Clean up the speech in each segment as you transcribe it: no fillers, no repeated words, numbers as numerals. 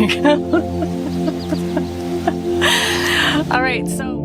we go. All right, so.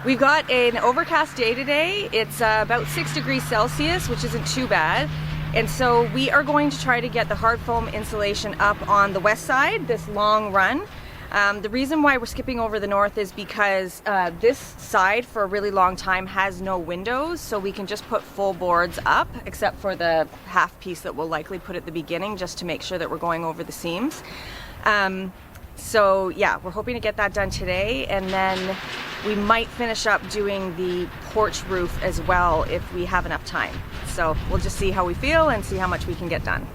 We've got an overcast day today. It's about 6 degrees Celsius, which isn't too bad. And so we are going to try to get the hard foam insulation up on the west side, this long run. The reason why we're skipping over the north is because this side for a really long time has no windows, so we can just put full boards up, except for the half piece that we'll likely put at the beginning, just to make sure that we're going over the seams. So yeah, we're hoping to get that done today, and then we might finish up doing the porch roof as well if we have enough time. So we'll just see how we feel and see how much we can get done.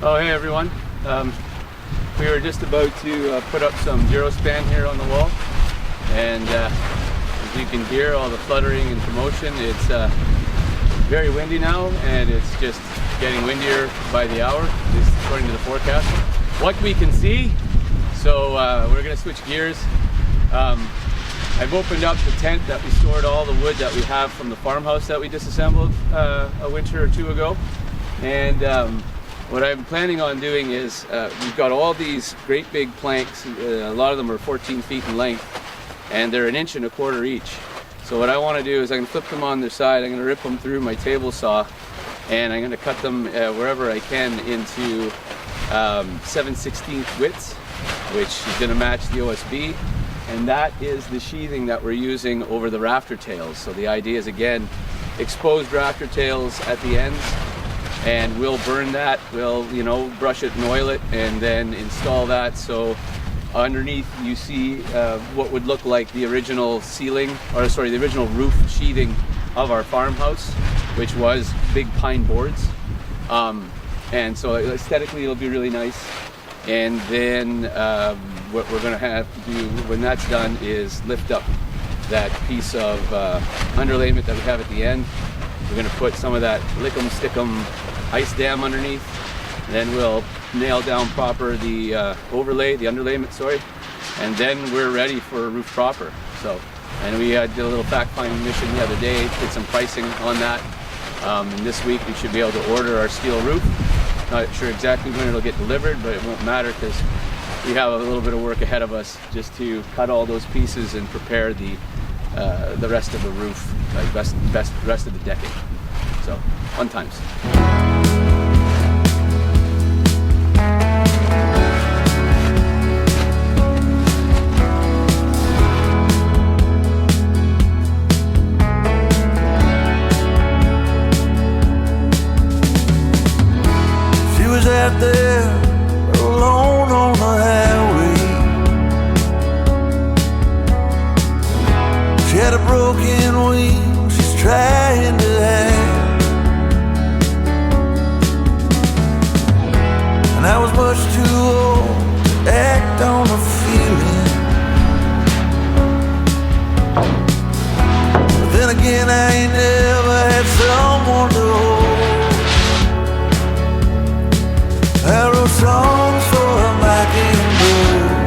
Oh, hey everyone. We were just about to put up some Durospan here on the wall, and as you can hear all the fluttering and commotion, it's very windy now, and it's just getting windier by the hour, at least according to the forecast. What we can see, so we're going to switch gears. I've opened up the tent that we stored all the wood that we have from the farmhouse that we disassembled a winter or two ago, and what I'm planning on doing is, we've got all these great big planks, a lot of them are 14 feet in length, and they're 1.25 inches each. So what I want to do is I'm going to flip them on their side, I'm going to rip them through my table saw, and I'm going to cut them wherever I can into 7/16 widths, which is going to match the OSB, and that is the sheathing that we're using over the rafter tails. So the idea is, again, exposed rafter tails at the ends, and we'll burn that, we'll, you know, brush it and oil it, and then install that. So underneath you see what would look like the original ceiling, or sorry, the original roof sheathing of our farmhouse, which was big pine boards. And so aesthetically it'll be really nice. And then what we're gonna have to do when that's done is lift up that piece of underlayment that we have at the end. We're gonna put some of that lick'em stick'em ice dam underneath, and then we'll nail down proper the overlay, the underlayment, sorry, and then we're ready for a roof proper. So, and we did a little fact-finding mission the other day, did some pricing on that, and this week we should be able to order our steel roof. Not sure exactly when it'll get delivered, but it won't matter because we have a little bit of work ahead of us just to cut all those pieces and prepare the rest of the roof, like rest of the decking. So, fun times. She was out there alone on the highway. She had a broken wing, she's trying to hide. And I was much too old to act on a feeling. But then again, I ain't never had someone to hold. I wrote songs for a mockingbird.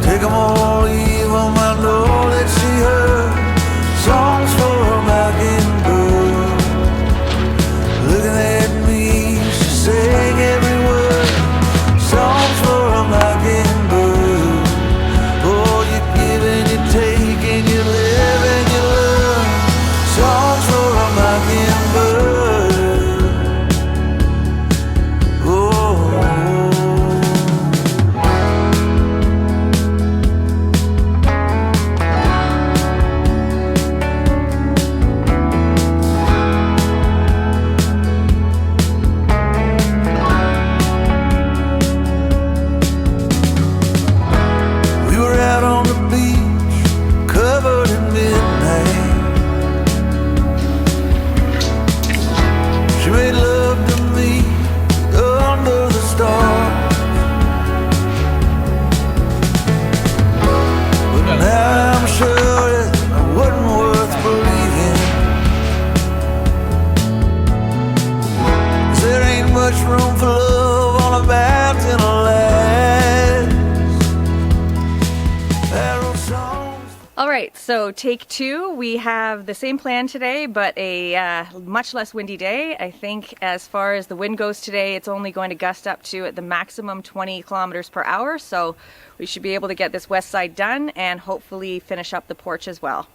Take them all, leave them, I know that she heard. Songs for a mockingbird. Looking at me, she sang every word. right, so take two. We have the same plan today, but a much less windy day. I think as far as the wind goes today, it's only going to gust up to at the maximum 20 kilometers per hour. So we should be able to get this west side done and hopefully finish up the porch as well.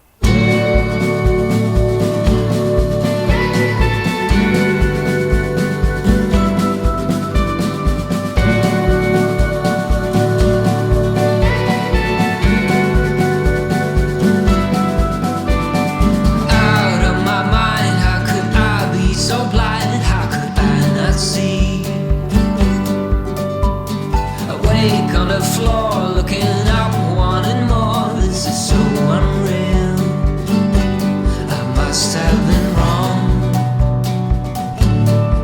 Floor looking up, wanting more. This is so unreal. I must have been wrong,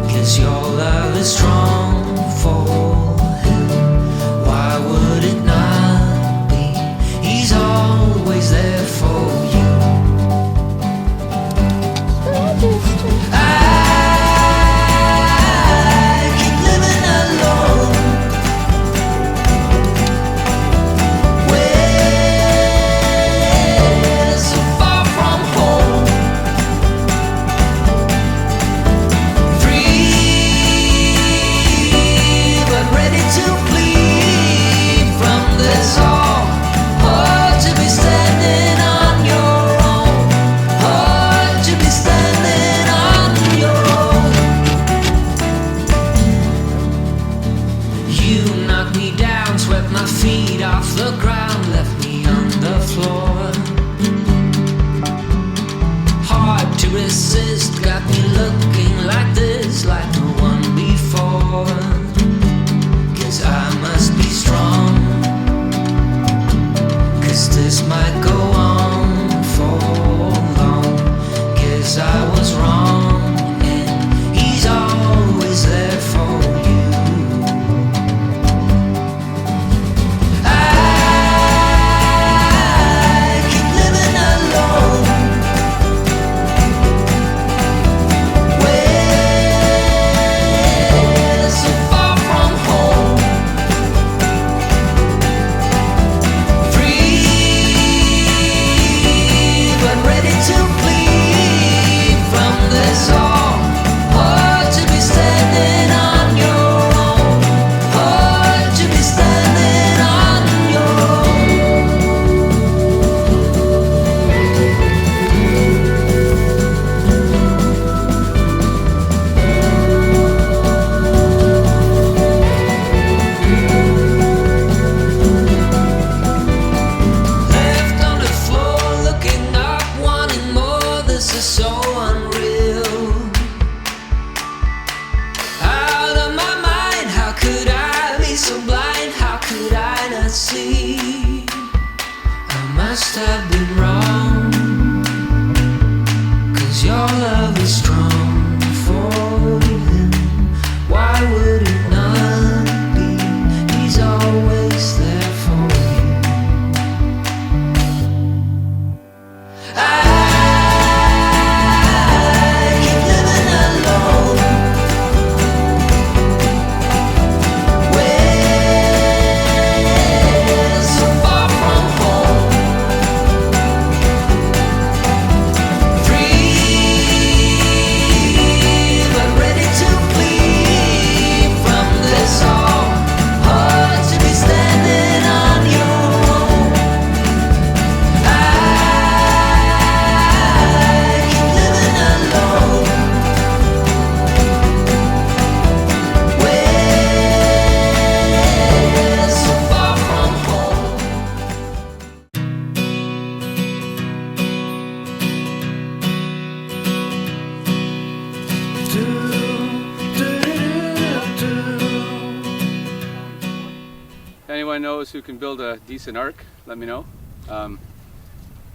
'cause your love is strong for him. Why would it not be? He's always there for you. I keep living alone. Got me looking like this, like no one before. 'Cause I must be strong, 'cause this might go on for long. 'Cause I was wrong, and he's always there for you. I keep living alone. Must have been wrong, 'cause your love is strong for him. Why would it not be? He's always there for you. I keep living alone. We're so far from home. Anyone knows who can build a decent arc, let me know.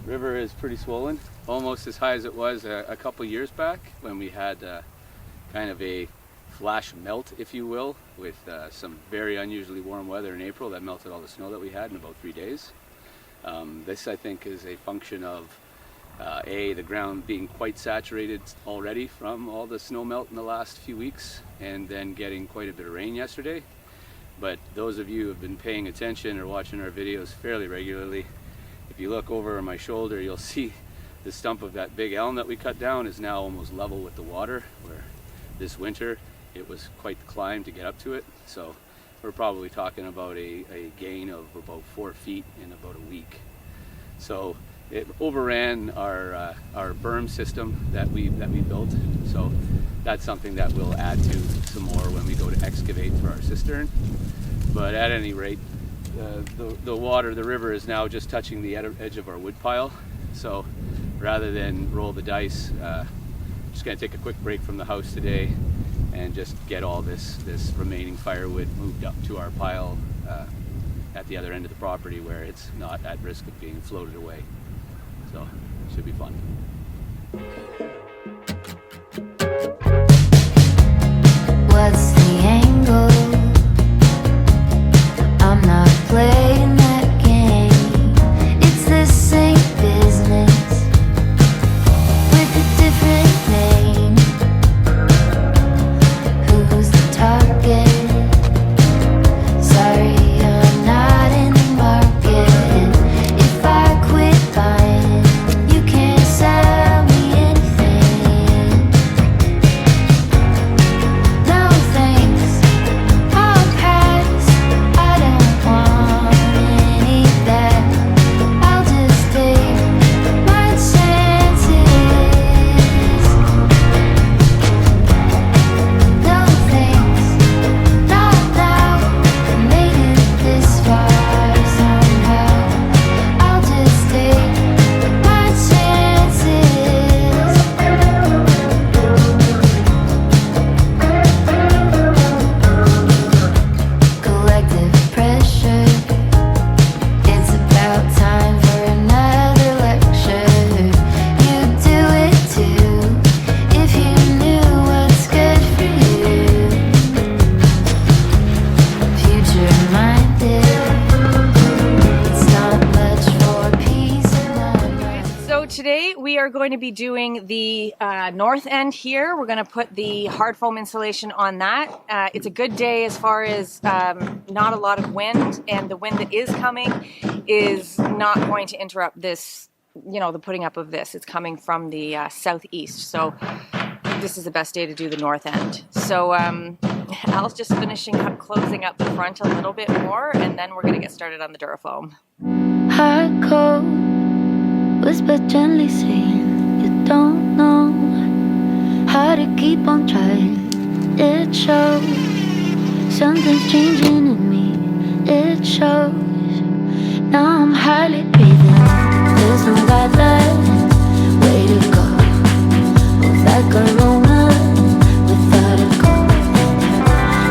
River is pretty swollen, almost as high as it was a couple years back when we had kind of a flash melt, if you will, with some very unusually warm weather in April that melted all the snow that we had in about 3 days. This, I think, is a function of the ground being quite saturated already from all the snow melt in the last few weeks, and then getting quite a bit of rain yesterday. But those of you who have been paying attention or watching our videos fairly regularly, if you look over my shoulder, you'll see the stump of that big elm that we cut down is now almost level with the water, where this winter it was quite the climb to get up to it. So we're probably talking about a gain of about 4 feet in about a week. So it overran our berm system that we built. So that's something that we'll add to some more when we go to excavate for our cistern. But at any rate, the water, the river is now just touching the edge of our wood pile. So rather than roll the dice, just gonna take a quick break from the house today and just get all this remaining firewood moved up to our pile at the other end of the property where it's not at risk of being floated away. So it should be fun. What's the angle? I'm not playing that game. It's the same business with a different name. Who's the target? Sorry, I'm not in the market. If I quit buying, you can't sell me anything. No thanks, I'll pass. I don't want any of that. I'll just take my chances. No thanks, not now. I made it this far somehow. I'll just take my chances. Collective pressure. It's about time for another lecture. You do it too, if you knew what's good for you. Future-minded. It's not much for peace of mind. So today we are going to be doing the north end here. We're going to put the hard foam insulation on that. It's a good day as far as not a lot of wind, and the wind that is coming is not going to interrupt this, the putting up of this. It's coming from the southeast, so this is the best day to do the north end. So Al's just finishing up closing up the front a little bit more, and then we're going to get started on the Durafoam. Hard cold, whisper gently saying you don't know how to keep on trying. It shows something's changing in me. It shows now I'm hardly breathing. There's no other way to go. Move like a Roma without a goal.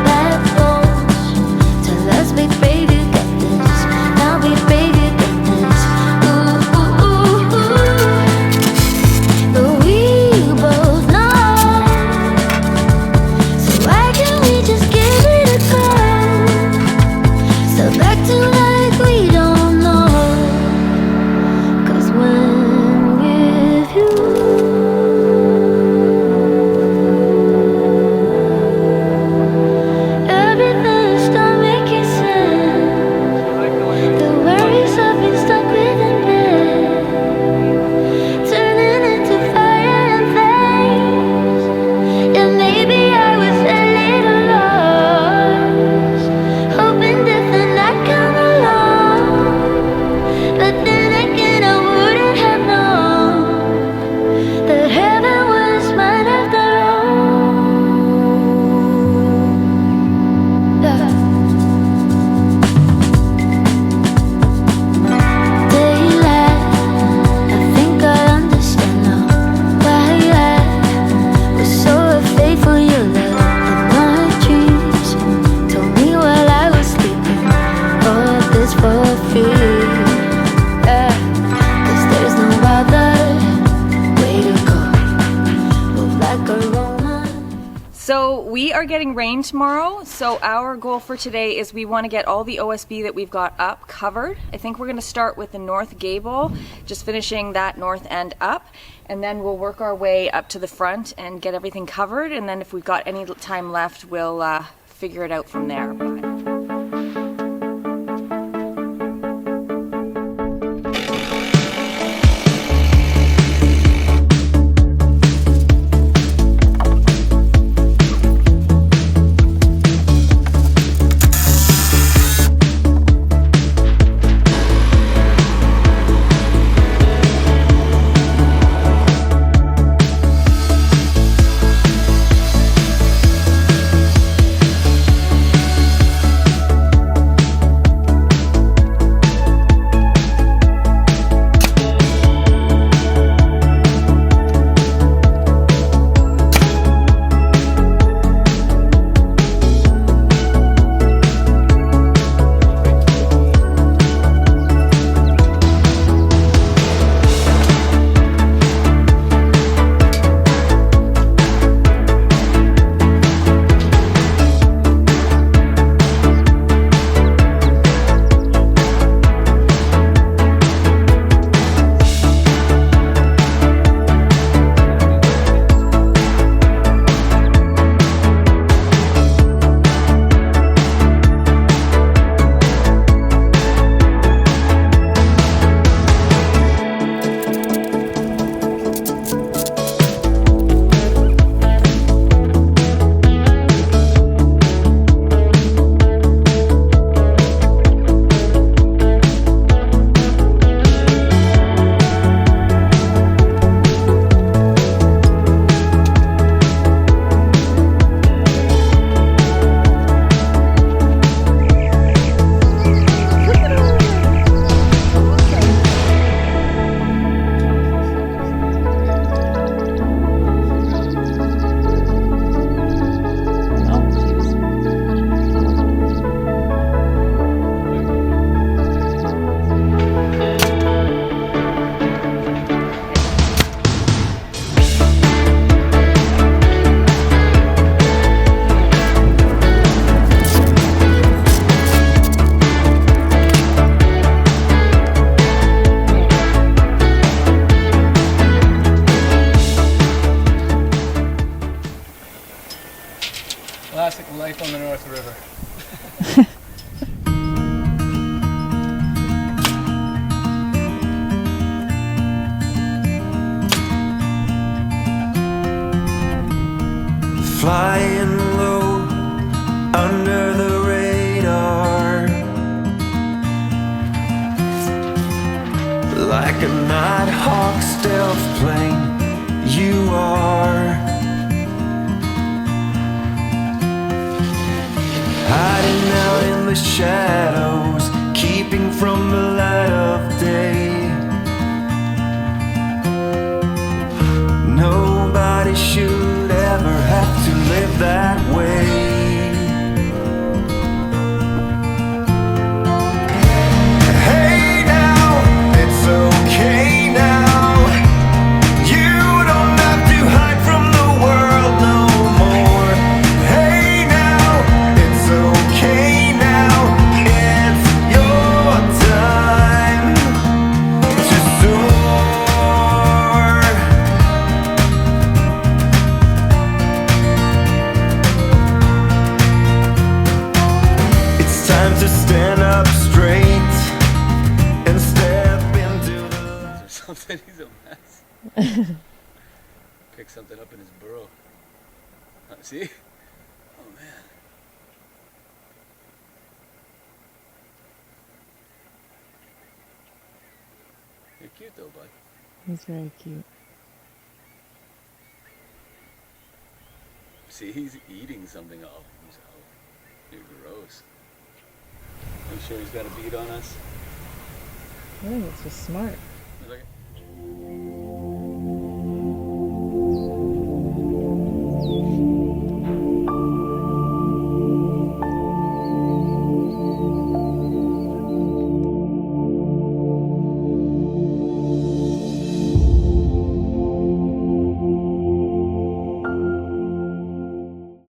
That flows till us be brave to get this. Now be brave to get this. Ooh, ooh, ooh, ooh. But we both know. So why can't we just give it a go? Step back to like we don't know. 'Cause when with you, everything start making sense. The worries I've been stuck within me, turning into fire and flames. And maybe I was a little lost, hoping death and I come along. But then again I wouldn't have known that heaven was mine after all. Yeah. Daylight, I think I understand now why I was so faithful. Your love in my dreams told me while I was sleeping, all this for free. Yeah. 'Cause there's no other way to go. Move like a Roman. So we are getting rain tomorrow, so our goal for today is we want to get all the OSB that we've got up covered. I think we're going to start with the north gable, just finishing that north end up, and then we'll work our way up to the front and get everything covered, and then if we've got any time left, we'll figure it out from there. Classic life on the North River. Flying low under the radar, like a nighthawk stealth plane, you are hiding out in the shadows, keeping from the light of day. Nobody should ever have to live that way. Hey now, it's okay now. You don't have to hide from the world no more. Hey now, it's okay now. It's your time to soar. It's time to stand up straight and step into the... Something, he's a mess. Pick something up in his burrow. See? Oh man. You're cute though, bud. He's very cute. See, he's eating something. Oh, you're gross. Are you sure he's got a bead on us? I think it's just smart. Look at-